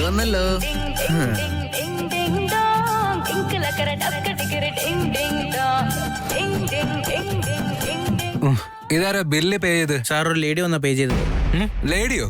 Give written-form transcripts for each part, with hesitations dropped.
വന്നല്ലോ. ഇതാരാ bill pay ചെയ്ത്? സാർ ഒരു ലേഡി വന്നാ പേ ചെയ്തത്. ലേഡിയോ?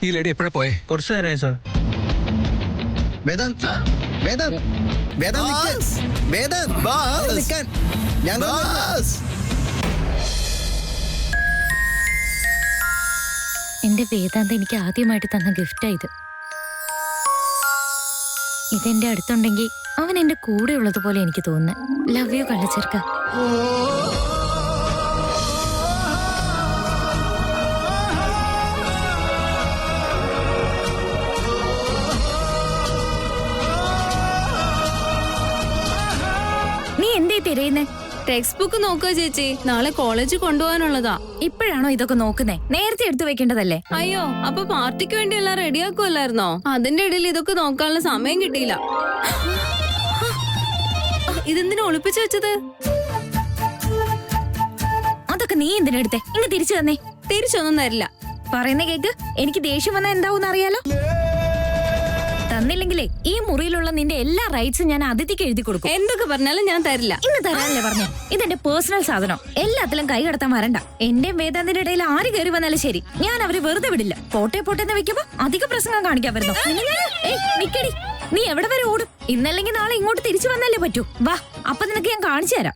ഈ ലേഡി എപ്പോഴാ പോയെ? കുറച്ചു നേരമായി സാർ. വേദാന്ത്, വേദാന്ത്, വേദാന്ത് നിൽക്കാൻ. വേദാന്ത് നിൽക്കാൻ. എന്റെ വേദാന്ത് എനിക്ക് ആദ്യമായിട്ട് തന്ന ഗിഫ്റ്റാ ഇത്. ഇതെന്റെ അടുത്തുണ്ടെങ്കിൽ അവൻ എന്റെ കൂടെ ഉള്ളതുപോലെ എനിക്ക് തോന്നുന്നു. ലവ് യു കള്ളച്ചെറുക്ക. നീ എന്തേ തിരയുന്നേ? ടെക്സ്റ്റ് ബുക്ക് നോക്കുക ചേച്ചി, നാളെ കോളേജിൽ കൊണ്ടുപോകാനുള്ളതാ. ഇപ്പോഴാണോ ഇതൊക്കെ നോക്കുന്നേ? നേരത്തെ എടുത്തു വെക്കേണ്ടതല്ലേ? അയ്യോ, അപ്പൊ പാർട്ടിക്ക് വേണ്ടി എല്ലാം റെഡിയാക്കുമല്ലായിരുന്നോ? അതിന്റെ ഇടയിൽ ഇതൊക്കെ നോക്കാനുള്ള സമയം കിട്ടിയില്ല. ഇതെന്തിനാ ഒളിപ്പിച്ചു വെച്ചത്? അതൊക്കെ നീ എന്തിനെടുത്തേ? ഇങ്ങ് തിരിച്ചു തന്നെ. തിരിച്ചൊന്നും തരില്ല. പറയുന്ന കേക്ക്. എനിക്ക് ദേഷ്യം വന്നാ എന്താവും അറിയാലോ. തന്നില്ലെങ്കിലേ ഈ മുറിയിലുള്ള നിന്റെ എല്ലാ റൈറ്റ്സും ഞാൻ അതിഥിക്ക് എഴുതി കൊടുക്കും. എന്തൊക്കെ പറഞ്ഞാലും ഞാൻ തരില്ല. ഇന്ന് തരാനല്ലേ പറഞ്ഞേ? ഇതെന്റെ പേഴ്സണൽ സാധനം. എല്ലാത്തിലും കൈ കടത്താൻ വരണ്ട. എന്റെയും വേദാന്തിന്റെ ഇടയിൽ ആര് കയറി വന്നാലും ശരി, ഞാൻ അവരെ വെറുതെ വിടില്ല. പോട്ടെ പോട്ടെന്ന് വെക്കുമ്പോ അധിക പ്രസംഗം കാണിക്കാൻ വരുന്നു. നിക്കടി, നീ എവിടെ വരെ ഓടും? ഇന്നല്ലെങ്കിൽ നാളെ ഇങ്ങോട്ട് തിരിച്ചു വന്നല്ലേ പറ്റൂ. വാ, അപ്പൊ നിനക്ക് ഞാൻ കാണിച്ചു തരാം.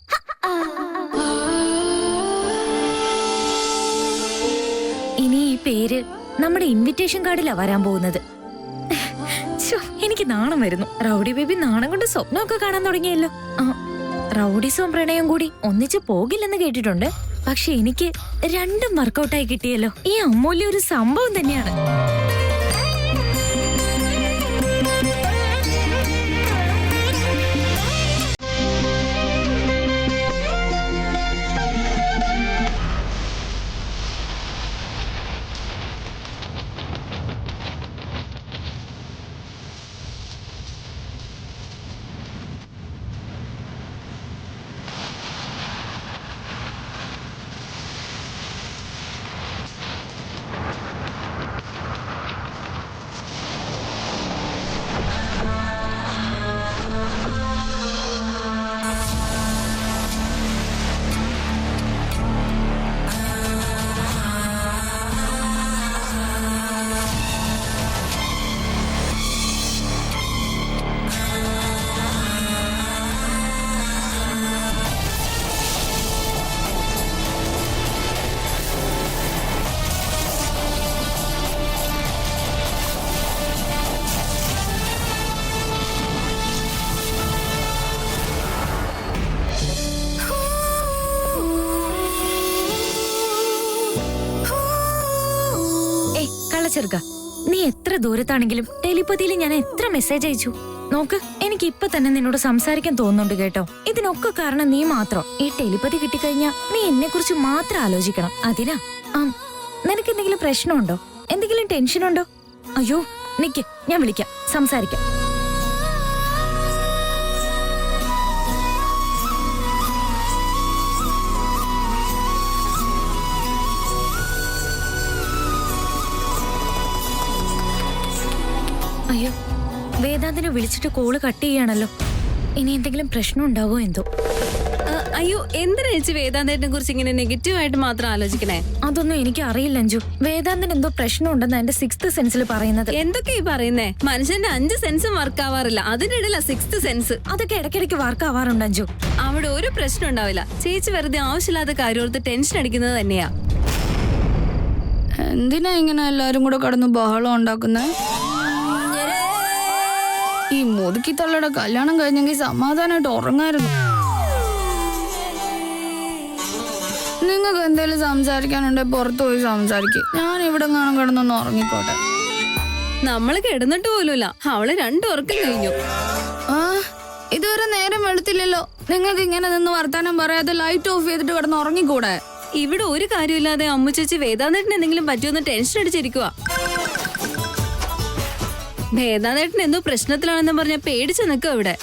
ഇനി ഈ പേര് നമ്മുടെ ഇൻവിറ്റേഷൻ കാർഡിലാ വരാൻ പോകുന്നത്. എനിക്ക് നാണം വരുന്നു. റൗഡി ബേബി നാണം കൊണ്ട് സ്വപ്നമൊക്കെ കാണാൻ തുടങ്ങിയല്ലോ. റൗഡിസവും പ്രണയവും കൂടി ഒന്നിച്ചു പോകില്ലെന്ന് കേട്ടിട്ടുണ്ട്. പക്ഷെ എനിക്ക് രണ്ടും വർക്കൗട്ടായി കിട്ടിയല്ലോ. ഈ അമൂല്യ ഒരു സംഭവം തന്നെയാണ്. ചെറുക്ക, നീ എത്ര ദൂരത്താണെങ്കിലും ടെലിപ്പതിയിൽ ഞാൻ എത്ര മെസ്സേജ് അയച്ചു നോക്ക്. എനിക്ക് ഇപ്പൊ തന്നെ നിന്നോട് സംസാരിക്കാൻ തോന്നുന്നുണ്ട് കേട്ടോ. ഇതിനൊക്കെ കാരണം നീ മാത്രം. ഈ ടെലിപ്പതി കിട്ടിക്കഴിഞ്ഞാ നീ എന്നെ കുറിച്ച് മാത്രം ആലോചിക്കണം. അതിനാ. നിനക്ക് എന്തെങ്കിലും പ്രശ്നമുണ്ടോ? എന്തെങ്കിലും ടെൻഷനുണ്ടോ? അയ്യോ നിക്ക്, ഞാൻ വിളിക്കാം, സംസാരിക്കാം. അയ്യോ, വേദാന്തിനെ വിളിച്ചിട്ട് കോള് കട്ട് ചെയ്യാണല്ലോ. ഇനി എന്തെങ്കിലും പ്രശ്നം ഉണ്ടാവോ എന്തോ. അയ്യോ, എന്തിനാ ചേച്ചി വേദാന്തനെ കുറിച്ച് ഇങ്ങനെ നെഗറ്റീവായിട്ട് മാത്രം ആലോചിക്കണേ? അതൊന്നും എനിക്ക് അറിയില്ല അഞ്ജു. വേദാന്തിന് എന്തോ പ്രശ്നം ഉണ്ടെന്ന് എന്റെ 6th സെൻസിൽ പറയുന്നത്. എന്തൊക്കെയാ പറയുന്നേ? മനുഷ്യന്റെ 5 സെൻസും വർക്ക് ആവാറില്ല, അതിനിടയില 6th സെൻസ്. അതൊക്കെ ഇടയ്ക്കിടയ്ക്ക് വർക്ക് ആവാറുണ്ട് അഞ്ജു. അവിടെ ഒരു പ്രശ്നം ഉണ്ടാവില്ല. ചേച്ചി വെറുതെ ആവശ്യമില്ലാത്ത കാര്യോർത്ത് ടെൻഷൻ അടിക്കുന്നത് തന്നെയാ. എന്തിനാ ഇങ്ങനെ എല്ലാരും കൂടെ കടന്ന് ബഹളം ഉണ്ടാക്കുന്നേ? ഈ മുതുക്കി തള്ളയുടെ കല്യാണം കഴിഞ്ഞെങ്കിൽ സമാധാനമായിട്ട് ഉറങ്ങായിരുന്നു. നിങ്ങൾക്ക് എന്തെങ്കിലും സംസാരിക്കാനുണ്ടെ പുറത്തു പോയി സംസാരിക്കും. ഞാൻ ഇവിടെ കാണാൻ കിടന്നൊന്ന് ഉറങ്ങിക്കോട്ടെ. നമ്മള് കിടന്നിട്ട് പോലുമില്ല, അവള് 2 ഉറക്കം കഴിഞ്ഞു. ആ ഇതുവരെ നേരം വെളുത്തില്ലല്ലോ. നിങ്ങൾക്ക് ഇങ്ങനെ നിന്ന് വർത്താനം പറയാതെ ലൈറ്റ് ഓഫ് ചെയ്തിട്ട് കിടന്ന് ഉറങ്ങിക്കൂടെ? ഇവിടെ ഒരു കാര്യമില്ലാതെ അമ്മു ചേച്ചി വേദാന്തേട്ടന് എന്തെങ്കിലും പറ്റുമെന്ന് ടെൻഷൻ അടിച്ചിരിക്കുക. വേദാന്തേട്ടൻ എന്തോ പ്രശ്നത്തിലാണെന്ന് പറഞ്ഞ പേടിച്ച് നിൽക്കുക ഇവിടെ.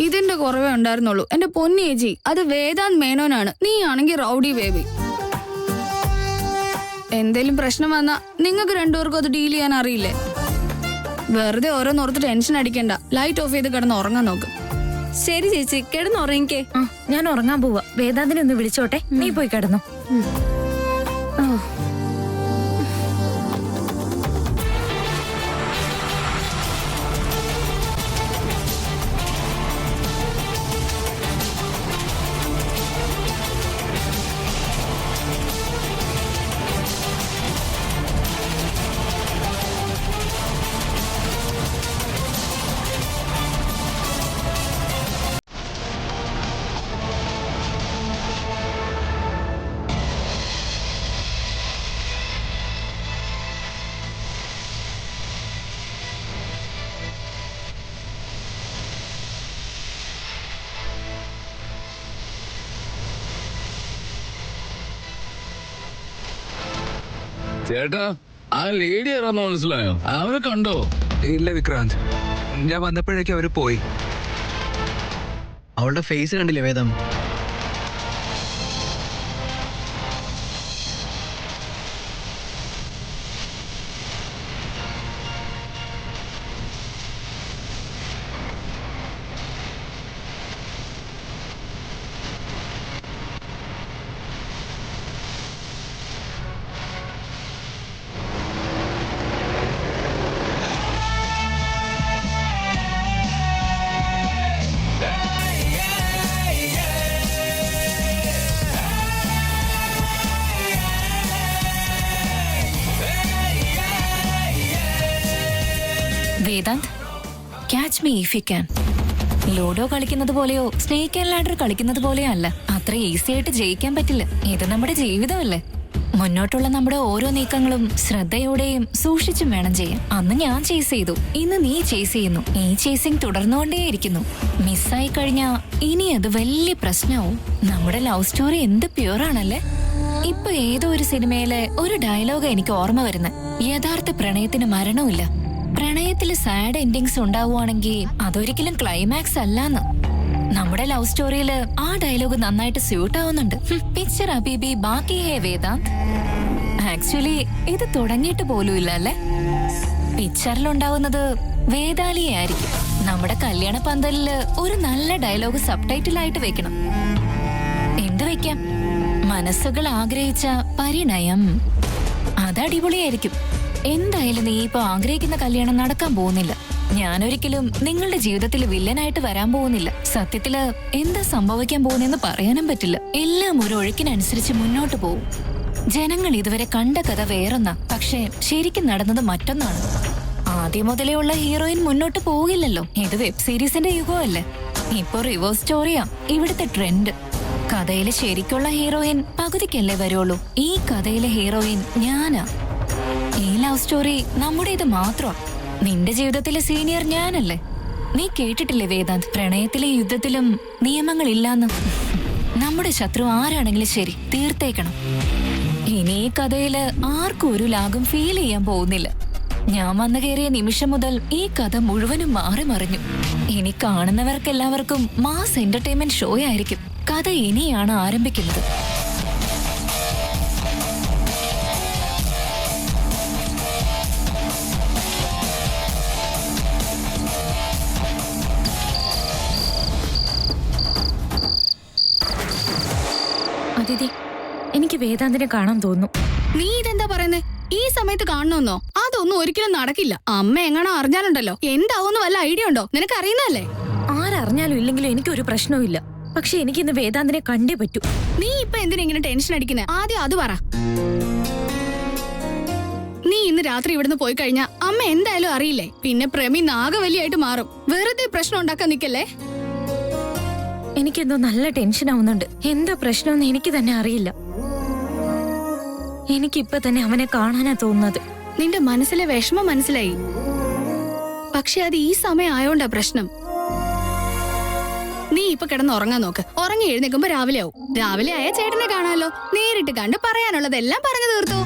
ഇതിന്റെ കുറവേ ഉണ്ടായിരുന്നുള്ളൂ എന്റെ പൊന്നിയേച്ചി. അത് വേദാന്ത് മേനോനാണ്, നീ ആണെങ്കിൽ റൗഡി ബേബി. എന്തേലും പ്രശ്നം വന്നാ നിങ്ങൾക്ക് 2 പേർക്കും അത് ഡീൽ ചെയ്യാൻ അറിയില്ലേ? വെറുതെ ഓരോന്നോർത്ത് ടെൻഷൻ അടിക്കണ്ട, ലൈറ്റ് ഓഫ് ചെയ്ത് കിടന്ന് ഉറങ്ങാൻ നോക്ക്. ശരി ചേച്ചി, കിടന്നുറങ്ങിക്കേ. ഞാൻ ഉറങ്ങാൻ പോവാ. വേദാന്തിനെ ഒന്ന് വിളിച്ചോട്ടെ, നീ പോയി കിടന്നു. ചേട്ടാ, ആ ലേഡി ആരാന്ന് മനസ്സിലായോ? അവരെ കണ്ടോ? ഇല്ല വിക്രാന്ത്, ഞാൻ വന്നപ്പോഴേക്കും അവര് പോയി. അവളുടെ ഫേസ് കണ്ടില്ലേ വേദം? Vedant, catch me if you can. Ludo കളിക്കുന്നത് പോലെയോ സ്നേക്ക് ആൻഡ് ലാഡർ കളിക്കുന്നത് പോലെയോ അല്ല. അത്ര ഈസി ആയിട്ട് ജയിക്കാൻ പറ്റില്ല. ഇത് നമ്മുടെ ജീവിതമല്ലേ. മുന്നോട്ടുള്ള നമ്മുടെ ഓരോ നീക്കങ്ങളും ശ്രദ്ധയോടെയും സൂക്ഷിച്ചും വേണം ചെയ്യാൻ. അന്ന് ഞാൻ ചേസ് ചെയ്തു, ഇന്ന് നീ ചേസ് ചെയ്യുന്നു. ഈ ചേസിംഗ് തുടർന്നുകൊണ്ടേയിരിക്കുന്നു. മിസ്സായി കഴിഞ്ഞാ ഇനി അത് വലിയ പ്രശ്നവും. നമ്മുടെ ലവ് സ്റ്റോറി എന്ത് പ്യൂറാണല്ലേ. ഇപ്പൊ ഏതോ ഒരു സിനിമയിലെ ഒരു ഡയലോഗ് എനിക്ക് ഓർമ്മ വരുന്നത്. യഥാർത്ഥ പ്രണയത്തിന് മരണമില്ല. പ്രണയത്തില് സാഡ് എൻഡിങ്സ് ഉണ്ടാവുകയാണെങ്കിൽ അതൊരിക്കലും ക്ലൈമാക്സ് അല്ലാന്ന്. നമ്മുടെ ലവ് സ്റ്റോറിയില് ആ ഡയലോഗ് നന്നായിട്ട് സ്യൂട്ട് ആവുന്നുണ്ട്. പിക്ചർ അബീബി ബാക്കി ഹേ വേദാന്ത്. ആക്ച്വലി ഇത് തുടങ്ങിയിട്ട് പോലും ഇല്ല അല്ലേ. പിക്ചറിലുണ്ടാവുന്നത് വേദാലിയെ ആയിരിക്കും. നമ്മുടെ കല്യാണ പന്തലില് ഒരു നല്ല ഡയലോഗ് സബ് ടൈറ്റിലായിട്ട് വെക്കണം. എന്ത് വെക്കാം? മനസ്സുകൾ ആഗ്രഹിച്ച പരിണയം. അതടിപൊളിയായിരിക്കും. എന്തായാലും നീ ഇപ്പൊ ആഗ്രഹിക്കുന്ന കല്യാണം നടക്കാൻ പോകുന്നില്ല. ഞാനൊരിക്കലും നിങ്ങളുടെ ജീവിതത്തിൽ വില്ലനായിട്ട് വരാൻ പോകുന്നില്ല. സത്യത്തില് എന്താ സംഭവിക്കാൻ പോകുന്നെന്ന് പറയാനും പറ്റില്ല. എല്ലാം ഒരു ഒഴുക്കിനനുസരിച്ച് മുന്നോട്ട് പോകും. ജനങ്ങൾ ഇതുവരെ കണ്ട കഥ വേറൊന്നാ, പക്ഷെ ശരിക്കും നടന്നത് മറ്റൊന്നാണ്. ആദ്യം മുതലേ ഉള്ള ഹീറോയിൻ മുന്നോട്ട് പോകില്ലല്ലോ. ഇത് വെബ് സീരീസിന്റെ യുഗമല്ലേ. ഇപ്പൊ റിവേഴ്സ് സ്റ്റോറിയാ ഇവിടുത്തെ ട്രെൻഡ്. കഥയിലെ ശരിക്കുള്ള ഹീറോയിൻ പകുതിക്കല്ലേ വരുള്ളൂ. ഈ കഥയിലെ ഹീറോയിൻ ഞാനാ. ഈ ലവ് സ്റ്റോറി നമ്മുടേത് മാത്രം. നിന്റെ ജീവിതത്തിലെ സീനിയർ ഞാനല്ലേ. നീ കേട്ടിട്ടില്ലേ വേദാന്ത്, പ്രണയത്തിലെ യുദ്ധത്തിലും നിയമങ്ങളില്ലാന്ന്. നമ്മുടെ ശത്രു ആരാണെങ്കിലും ശരി, തീർത്തേക്കണം. ഇനി ഈ കഥയില് ആർക്കും ഒരു ലാഗും ഫീൽ ചെയ്യാൻ പോകുന്നില്ല. ഞാൻ വന്നു കയറിയ നിമിഷം മുതൽ ഈ കഥ മുഴുവനും മാറി മറിഞ്ഞു. ഇനി കാണുന്നവർക്കെല്ലാവർക്കും മാസ് എന്റർടൈൻമെന്റ് ഷോ ആയിരിക്കും. കഥ ഇനിയാണ് ആരംഭിക്കുന്നത്. അതിഥി, എനിക്ക് വേദാന്തിനെ കാണാൻ തോന്നുന്നു. നീ ഇതെന്താ പറയുന്നേ? ഈ സമയത്ത് കാണണമെന്നോ? അതൊന്നും ഒരിക്കലും നടക്കില്ല. അമ്മ എങ്ങാണോ അറിഞ്ഞാലുണ്ടല്ലോ എന്താവൂന്ന് വല്ല ഐഡിയ ഉണ്ടോ? നിനക്ക് അറിയുന്നല്ലേ? ആരറിഞ്ഞാലും ഇല്ലെങ്കിലും എനിക്കൊരു പ്രശ്നവും ഇല്ല. പക്ഷെ എനിക്കിന്ന് വേദാന്തിനെ കണ്ടേ പറ്റൂ. നീ ഇപ്പൊ എന്തിനാ ഇങ്ങനെ ടെൻഷൻ അടിക്കുന്നേ? ആദ്യം അത് പറ. നീ ഇന്ന് രാത്രി ഇവിടുന്ന് പോയി കഴിഞ്ഞാ അമ്മ എന്തായാലും അറിയില്ലേ. പിന്നെ പ്രമി നാഗവല്ലിയായിട്ട് മാറും. വെറുതെ പ്രശ്നം ഉണ്ടാക്കാൻ നിക്കല്ലേ. എനിക്കെന്തോ നല്ല ടെൻഷൻ ആവുന്നുണ്ട്. എന്താ പ്രശ്നമെന്ന് എനിക്ക് തന്നെ അറിയില്ല. എനിക്കിപ്പൊ തന്നെ അവനെ കാണാനാ തോന്നുന്നത്. നിന്റെ മനസ്സിലെ വിഷമം മനസ്സിലായി. പക്ഷെ അത് ഈ സമയം ആയോണ്ടാ പ്രശ്നം. നീ ഇപ്പൊ കിടന്ന് ഉറങ്ങാൻ നോക്ക്. ഉറങ്ങി എഴുന്നേക്കുമ്പോ രാവിലെ ആവും. രാവിലെ ആയ ചേട്ടനെ കാണാമല്ലോ. നേരിട്ട് കണ്ട് പറയാനുള്ളതെല്ലാം പറഞ്ഞു തീർത്തു.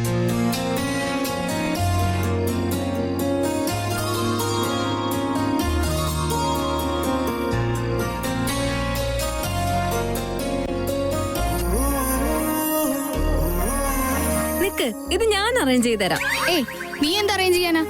നിക്ക്, ഇത് ഞാൻ അറേഞ്ച് ചെയ്തുതരാം. ഏയ്, നീ എന്താ അറേഞ്ച് ചെയ്യാനാ?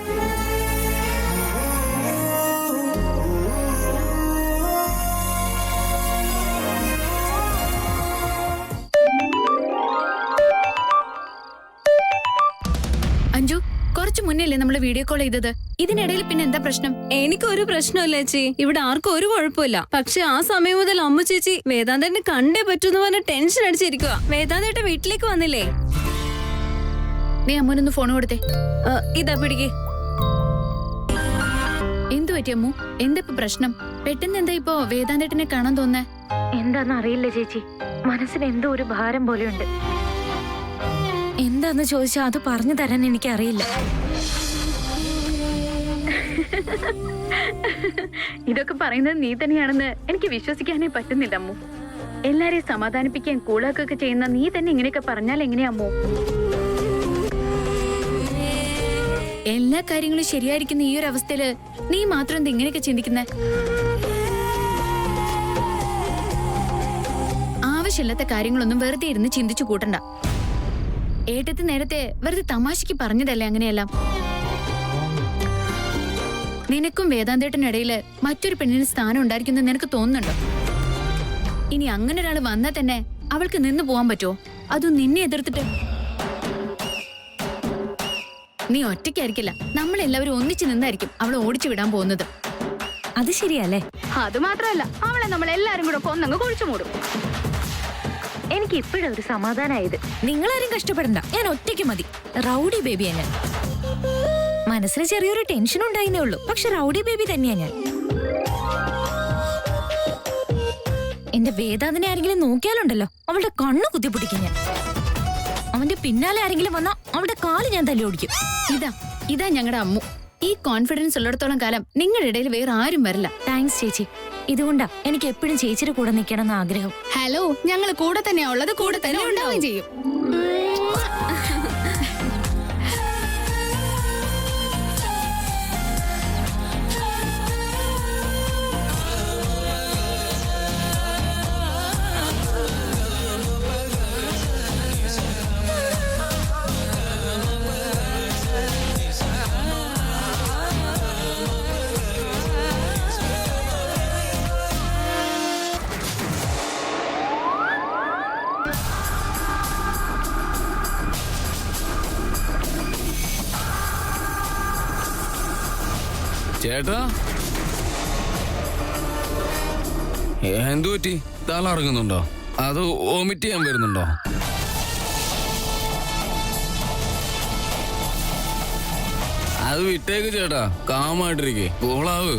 അഞ്ജു, കുറച്ചു മുന്നല്ലേ നമ്മള് വീഡിയോ കോൾ ചെയ്തത്. ഇതിനിടയിൽ പിന്നെ എന്താ പ്രശ്നം? എനിക്കൊരു പ്രശ്നമില്ല ചേച്ചി. ഇവിടെ ആർക്കും ഒരു കുഴപ്പമില്ല. പക്ഷെ ആ സമയം മുതൽ അമ്മു ചേച്ചി വേദാന്തേട്ടനെ കണ്ടേ പറ്റൂന്ന് പറഞ്ഞ ടെൻഷൻ അടിച്ചിരിക്കുക. വേദാന്തേട്ടൻ വീട്ടിലേക്ക് വന്നില്ലേ? നീ അമ്മൂനൊന്ന് ഫോൺ കൊടുത്തേ. ഇതാ പിടിക്ക്. എന്തു പറ്റി അമ്മു? എന്താ ഇപ്പൊ പ്രശ്നം? പെട്ടെന്ന് എന്താ ഇപ്പൊ വേദാന്തേട്ടനെ കാണാൻ തോന്നേ? എന്താന്ന് അറിയില്ല ചേച്ചി, മനസ്സിന് എന്തോ ഒരു ഭാരം പോലെയുണ്ട്. എന്താന്ന് ചോദിച്ചാൽ അത് പറഞ്ഞു തരാൻ എനിക്കറിയില്ല. ഇതൊക്കെ പറയുന്നത് നീ തന്നെയാണെന്ന് എനിക്ക് വിശ്വസിക്കാനേ പറ്റുന്നില്ല അമ്മു. എല്ലാരെയും സമാധാനിപ്പിക്കാൻ കൂളാക്കൊക്കെ ചെയ്യുന്ന നീ തന്നെ ഇങ്ങനെയൊക്കെ പറഞ്ഞാൽ എങ്ങനെയാ അമ്മു? എല്ലാ കാര്യങ്ങളും ശരിയായിരിക്കുന്ന ഈ ഒരു അവസ്ഥയില് നീ മാത്രം എന്താ ഇങ്ങനെയൊക്കെ ചിന്തിക്കുന്നേ? ആവശ്യമില്ലാത്ത കാര്യങ്ങളൊന്നും വെറുതെ ഇരുന്ന് ചിന്തിച്ചു കൂട്ടണ്ട. ഏട്ടത്തി നേരത്തെ വെറുതെ തമാശക്ക് പറഞ്ഞതല്ലേ അങ്ങനെയെല്ലാം. നിനക്കും വേദാന്തേട്ടനിടയില് മറ്റൊരു പെണ്ണിന് സ്ഥാനം ഉണ്ടായിരിക്കുന്നത് നിനക്ക് തോന്നുന്നുണ്ടോ? ഇനി അങ്ങനെ ഒരാൾ വന്നാൽ തന്നെ അവൾക്ക് നിന്ന് പോവാൻ പറ്റുമോ? അതും നിന്നെ എതിർത്തിട്ട്. നീ ഒറ്റയ്ക്കായിരിക്കില്ല, നമ്മളെല്ലാവരും ഒന്നിച്ചു നിന്നായിരിക്കും അവളെ ഓടിച്ചു വിടാൻ പോകുന്നത്. അത് ശരിയല്ലേ? അത് മാത്രമല്ല, അവളെ നമ്മൾ എല്ലാരും കൂടെ കൊന്നങ്ങ് കുഴിച്ചു മൂടും. എനിക്ക് ഇപ്പോഴും ഒരു സമാധാനമായത്. നിങ്ങളാരും കഷ്ടപ്പെടണ്ട, ഞാൻ ഒറ്റയ്ക്ക് മതി. റൗഡി ബേബിയാ ഞാൻ. മനസ്സിന് ചെറിയൊരു ടെൻഷൻ ഉണ്ടായിരുന്നേ ഉള്ളൂ, പക്ഷെ റൗഡി ബേബി തന്നെയാ ഞാൻ. എന്റെ വേദാന്തനെ ആരെങ്കിലും നോക്കിയാലുണ്ടല്ലോ, അവളുടെ കണ്ണു കുത്തിപ്പൊട്ടിക്കും ഞാൻ. അവന്റെ പിന്നാലെ ആരെങ്കിലും വന്നാ അവളുടെ കാല് ഞാൻ തല്ലി ഓടിക്കും. ഇതാ ഞങ്ങളുടെ അമ്മു. ഈ കോൺഫിഡൻസ് ഉള്ളിടത്തോളം കാലം നിങ്ങളുടെ ഇടയിൽ വേറെ ആരും വരില്ല. താങ്ക്സ് ചേച്ചി. ഇതുകൊണ്ടാ എനിക്ക് എപ്പോഴും ചേച്ചിയുടെ കൂടെ നിൽക്കണം എന്ന് ആഗ്രഹം. ഹലോ, ഞങ്ങൾ കൂടെ തന്നെയാ ഉള്ളത്, കൂടെ തന്നെ ഉണ്ടാവുകയും ചെയ്യും. ചേട്ടാ, എന്തു പറ്റി? തല ഇറങ്ങുന്നുണ്ടോ? അത് വോമിറ്റ് ചെയ്യാൻ വരുന്നുണ്ടോ? അത് വിട്ടേക്ക് ചേട്ടാ, കാമായിട്ടിരിക്കേ. കൂളാവ്.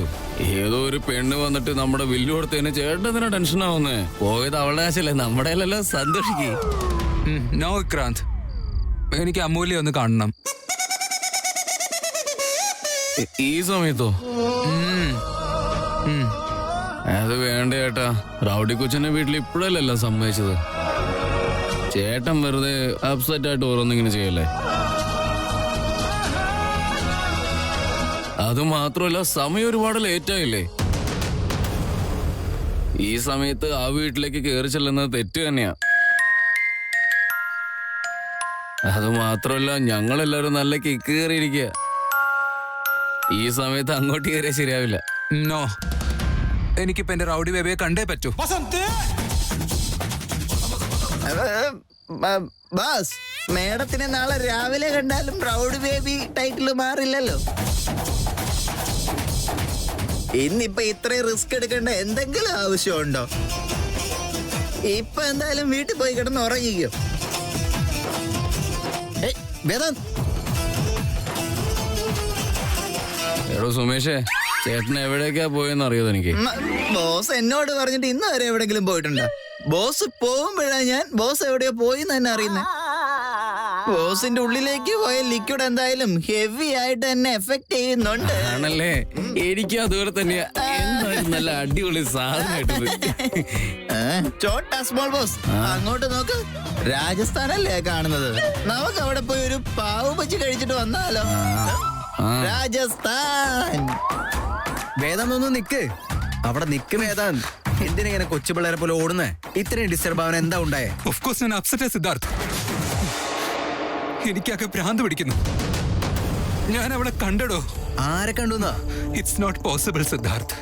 ഏതോ ഒരു പെണ്ണ് വന്നിട്ട് നമ്മുടെ ബില്ല് കൊടുത്തതിന് ചേട്ടൻ എന്തിനാ ടെൻഷൻ ആവുന്നേ? പോയത് അവളുടെ ആശല്ലേ, നമ്മുടെ അല്ലല്ലോ. സന്തോഷിക്കേ. നോ വിക്രാന്ത്, എനിക്ക് അമൂല്യ ഒന്ന് കാണണം. ഈ സമയത്തോ? അത് വേണ്ട ചേട്ടാ. റൗഡി കൊച്ചിന്റെ വീട്ടിൽ ഇപ്പോഴല്ലല്ലോ സമ്മതിച്ചത്. ചേട്ടൻ വെറുതെ അപ്സെറ്റ് ആയിട്ട് ഓരോന്നിങ്ങനെ ചെയ്യല്ലേ. അത് മാത്രമല്ല, സമയം ഒരുപാട് ലേറ്റ് ആയില്ലേ. ഈ സമയത്ത് ആ വീട്ടിലേക്ക് കയറി ചെല്ലുന്നത് തെറ്റ് തന്നെയാ. അത് മാത്രമല്ല, ഞങ്ങളെല്ലാവരും നല്ല കിക്ക് കയറിയിരിക്കുക. ഈ സമയത്ത് അങ്ങോട്ട് കയറിയാൽ ശരിയാവില്ല. നോ, എനിക്കിപ്പോ എന്റെ റൗഡി ബേബിയെ കണ്ടേ പറ്റൂ. ബാസ്, മേഡത്തിനെ നാളെ രാവിലെ കണ്ടാലും റൗഡി ബേബി ടൈറ്റിൽ മാറില്ലല്ലോ. ഇന്നിപ്പൊ ഇത്രയും റിസ്ക് എടുക്കേണ്ട എന്തെങ്കിലും ആവശ്യമുണ്ടോ? ഇപ്പൊ എന്തായാലും വീട്ടിൽ പോയി കിടന്ന് ഉറങ്ങിക്കോ. വേദാന്ത്, എടോ സുമേഷേ, ചേട്ടൻ എവിടേക്കാ പോയെന്ന് അറിയോ എനിക്ക്? ബോസ് എന്നോട് പറഞ്ഞിട്ട് ഇന്ന് വരെ എവിടെങ്കിലും പോയിട്ടുണ്ടോ? ബോസ് പോകുമ്പോഴാ ഞാൻ ബോസ് എവിടെയോ പോയി എന്ന് തന്നെ അറിയുന്നേ. ബോസിന്റെ ഉള്ളിലേക്ക് പോയ ലിക്വിഡ് എന്തായാലും ഹെവി ആയിട്ട് തന്നെ എഫക്ട് ചെയ്യുന്നുണ്ട്. ആണല്ലേ? എനിക്ക് അതുപോലെ തന്നെയാ. എന്തായാലും നല്ല അടിപൊളി സാധനമായിട്ടത്. ചോട്ടാ സ്മോൾ ബോസ്, അങ്ങോട്ട് നോക്ക്. രാജസ്ഥാനല്ലേ കാണുന്നത്? നമുക്ക് അവിടെ പോയി ഒരു പാവ് ബജി കഴിച്ചിട്ട് വന്നാലോ? രാജസ്ഥാൻ. വേദാന്ത് ഒന്ന് നിക്ക്. അവിടെ നിക്ക് വേദാന്ത്. എന്തിനിങ്ങനെ കൊച്ചു പിള്ളേരെ പോലെ ഓടുന്നേ? ഇത്രയും ഡിസ്റ്റർബ് ആവാൻ എന്താ ഉണ്ടായേ? ഓഫ് കോഴ്സ് ഞാൻ അപ്സെറ്റ് സിദ്ധാർത്ഥ്. എനിക്കൊക്കെ ഭ്രാന്ത് പിടിക്കുന്നു. ഞാൻ അവളെ കണ്ടടോ. ആരെ കണ്ടുന്നാ? It's not possible Siddharth.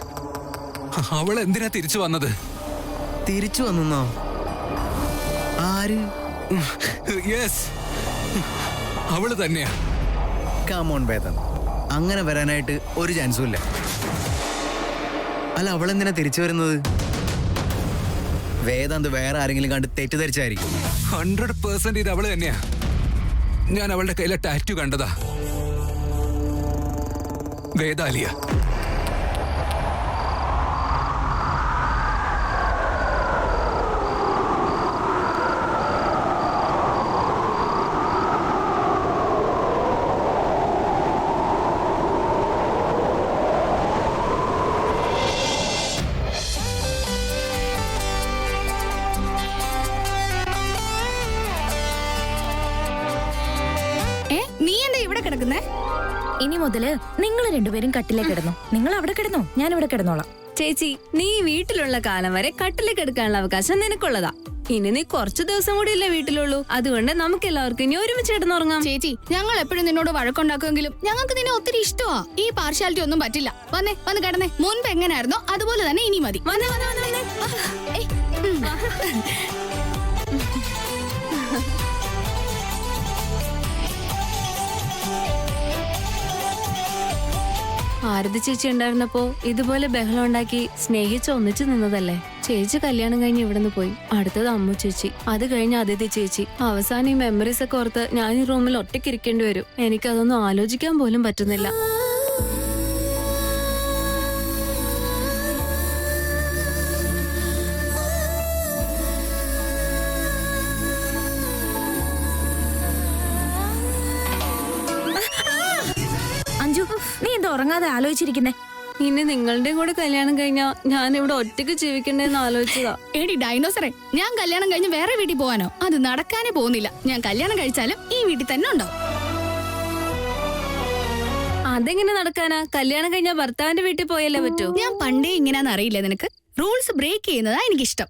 അവൾ എന്തിനാ തിരിച്ചു വന്നത്? തിരിച്ചു വന്നോ? ആര്? യെസ്, അവള് തന്നെയാ. കാമോൺ വേദാന്ത്, അങ്ങനെ വരാനായിട്ട് ഒരു ചാൻസും ഇല്ല. അല്ല, അവളെന്തിനാ തിരിച്ചു വരുന്നത്? വേദാന്ത് വേറെ ആരെങ്കിലും കണ്ട് തെറ്റിദ്ധരിച്ചായിരിക്കും. 100% ഇത് അവള് തന്നെയാ. ഞാൻ അവളുടെ കയ്യിലെ ടാറ്റു കണ്ടതാ. വേദാലിയ. നീ എന്താ ഇവിടെ കിടക്കുന്നേ? ഇനി മുതല് നിങ്ങൾ രണ്ടുപേരും കട്ടിലേ കിടന്നു. നിങ്ങൾ അവിടെ കിടന്നോ, ഞാൻ ഇവിടെ കിടന്നോളാം. ചേച്ചി, നീ വീട്ടിലുള്ള കാലം വരെ കട്ടിലേക്ക് എടുക്കാനുള്ള അവകാശം നിനക്കുള്ളതാ. ഇനി നീ കുറച്ചു ദിവസം കൂടിയല്ലേ വീട്ടിലുള്ളൂ. അതുകൊണ്ട് നമുക്ക് എല്ലാവർക്കും ഇനി ഒരുമിച്ച് കിടന്നുറങ്ങാം. ചേച്ചി, ഞങ്ങൾ എപ്പോഴും നിന്നോട് വഴക്കുണ്ടാക്കുമെങ്കിലും ഞങ്ങൾക്ക് നിന്നെ ഒത്തിരി ഇഷ്ടമാ. ഈ പാർഷ്യാലിറ്റി ഒന്നും പറ്റില്ല. വന്നേ, വന്ന് കിടന്നേ. മുൻപ് എങ്ങനെയായിരുന്നോ അതുപോലെ തന്നെ ഇനി മതി. വന്നേ, വന്നേ, വന്നേ, വന്നേ. ആരതി ചേച്ചി ഉണ്ടായിരുന്നപ്പോ ഇതുപോലെ ബഹളം ഉണ്ടാക്കി സ്നേഹിച്ച് ഒന്നിച്ചു നിന്നതല്ലേ. ചേച്ചി കല്യാണം കഴിഞ്ഞ് ഇവിടുന്ന് പോയി. അടുത്തത് അമ്മു ചേച്ചി, അത് കഴിഞ്ഞ് അതിഥി ചേച്ചി. അവസാനം ഈ മെമ്മറീസ് ഒക്കെ ഓർത്ത് ഞാൻ ഈ റൂമിൽ ഒറ്റയ്ക്കിരിക്കേണ്ടി വരും. എനിക്കതൊന്നും ആലോചിക്കാൻ പോലും പറ്റുന്നില്ല. അഞ്ജു, നീ എന്താ ഉറങ്ങാതെ ആലോചിച്ചിരിക്കുന്നേ? ഇനി നിങ്ങളുടെയും കൂടെ കല്യാണം കഴിഞ്ഞാ ഞാൻ ഇവിടെ ഒറ്റയ്ക്ക് ജീവിക്കണ്ടേന്ന് ആലോചിച്ചതാ. എടി ഡൈനോസറെ, ഞാൻ കല്യാണം കഴിഞ്ഞ് വേറെ വീട്ടിൽ പോവാനോ? അത് നടക്കാനേ പോകുന്നില്ല. ഞാൻ കല്യാണം കഴിച്ചാലും ഈ വീട്ടിൽ തന്നെ ഉണ്ടാവും. അതെങ്ങനെ നടക്കാനാ? കല്യാണം കഴിഞ്ഞാ ഭർത്താവിന്റെ വീട്ടിൽ പോയല്ലേ പറ്റൂ. ഞാൻ പണ്ടേ ഇങ്ങനെയാന്ന് അറിയില്ല നിനക്ക്? റൂൾസ് ബ്രേക്ക് ചെയ്യുന്നതാ എനിക്കിഷ്ടം.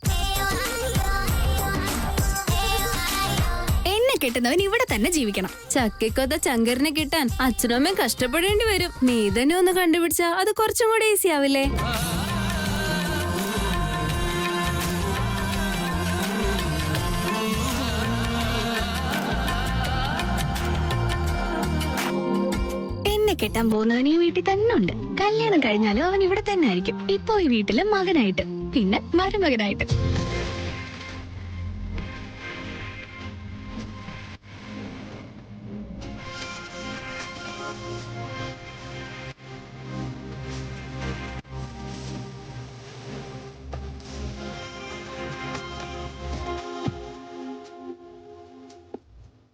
എന്നെ കെട്ടുന്നവൻ ഇവിടെ തന്നെ ജീവിക്കണം. ചക്കിക്കൊത്ത ചങ്കരനെ കിട്ടാൻ അച്ഛനും അമ്മയും കഷ്ടപ്പെടേണ്ടി വരും. നീ തന്നെ ഒന്ന് കണ്ടുപിടിച്ചാ അത് കുറച്ചും കൂടെ ഈസി ആവില്ലേ? എന്നെ കെട്ടാൻ പോകുന്നവൻ ഈ വീട്ടിൽ തന്നെ ഉണ്ട്. കല്യാണം കഴിഞ്ഞാലും അവൻ ഇവിടെ തന്നെ ആയിരിക്കും. ഇപ്പൊ ഈ വീട്ടിലെ മകനായിട്ട്, പിന്നെ മരുമകനായിട്ട്.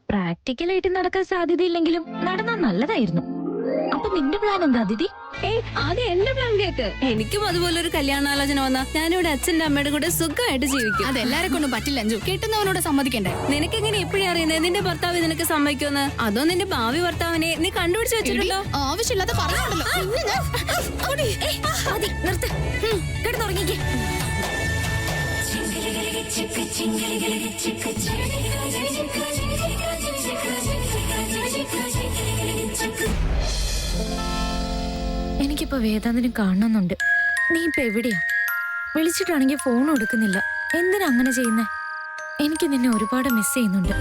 പ്രാക്ടിക്കലായിട്ട് നടക്കാൻ സാധ്യതയില്ലെങ്കിലും നടന്നാൽ നല്ലതായിരുന്നു. അപ്പൊ നിന്റെ പ്ലാൻ എന്താ അതിഥി? ആദ്യം എന്റെ പ്ലാൻ കേക്ക്. എനിക്കും അതുപോലെ ഒരു കല്യാണാലോചന വന്നാ ഞാനിവിടെ അച്ഛന്റെ അമ്മയുടെ കൂടെ സുഖമായിട്ട് ജീവിക്കും. അതെല്ലാരെ കൊണ്ടും പറ്റില്ല അഞ്ജു. കെട്ടുന്നവനോട് സമ്മതിക്കണ്ടേ? നിനക്കെങ്ങനെ എപ്പോഴും അറിയുന്നത് നിന്റെ ഭർത്താവ് നിനക്ക് സമ്മതിക്കുമെന്ന്? അതോ നിന്റെ ഭാവി ഭർത്താവിനെ നീ കണ്ടുപിടിച്ച് വെച്ചിട്ടുണ്ടോ? ആവശ്യമില്ലാത്ത പറഞ്ഞുണ്ടല്ലോ. നിർത്ത്, കിടന്നുറങ്ങിക്കേ. എനിക്കിപ്പോ വേദാന്തിനെ കാണണമെന്നുണ്ട്. നീ ഇപ്പൊ എവിടെയാ? വിളിച്ചിട്ടാണെങ്കിൽ ഫോൺ എടുക്കുന്നില്ല. എന്തിനാ അങ്ങനെ ചെയ്യുന്നേ? എനിക്ക് നിന്നെ ഒരുപാട് മിസ് ചെയ്യുന്നുണ്ട്.